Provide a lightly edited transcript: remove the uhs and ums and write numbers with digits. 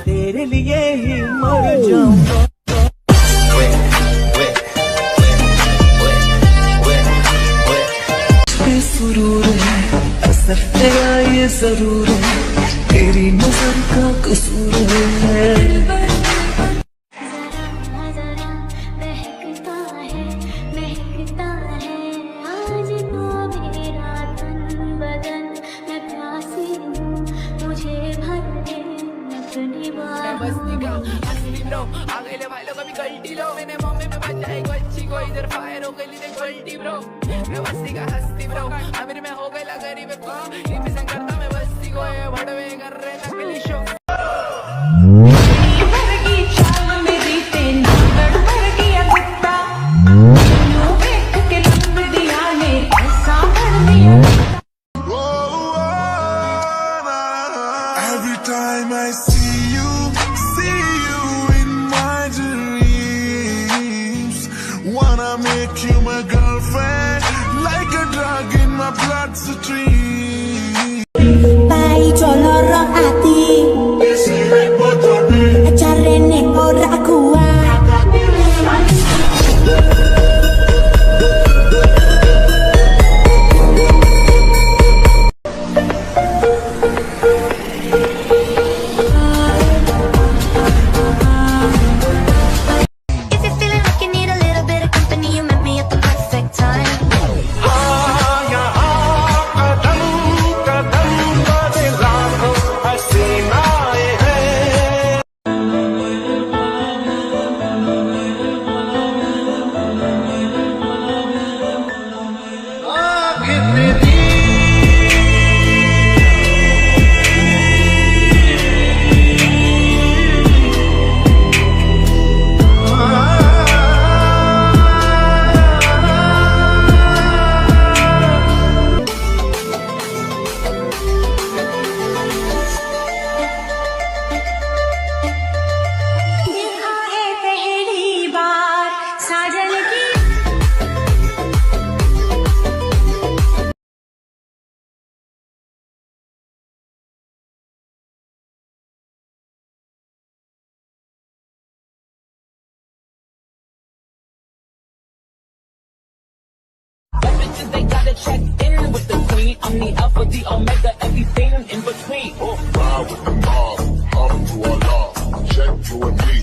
तेरे लिए ही मर जाऊंगा। सुरूर है असर तेरा ये जरूर है, तेरी नजर का कसूर है। आगे ले भाई लोग अभी गलती लो, मैंने मम्मी में बचा एक बच्ची को, इधर फायर हो गई देख गलती ब्रो। मैं बस्ती का हस्ती ब्रो, अमीर में हो गई गरीब को, रिप्रेजेंट करता मैं बस्ती को, ये भड़वे कर रहे नकली show. Every time I see you in my dreams. Wanna make you my girlfriend, like a drug in my bloodstream. Pai coloro ati, carane ora kuat. They gotta check in with the queen. I'm the alpha, the omega, everything in between. Ride with the mob, up to Allah, check you and me.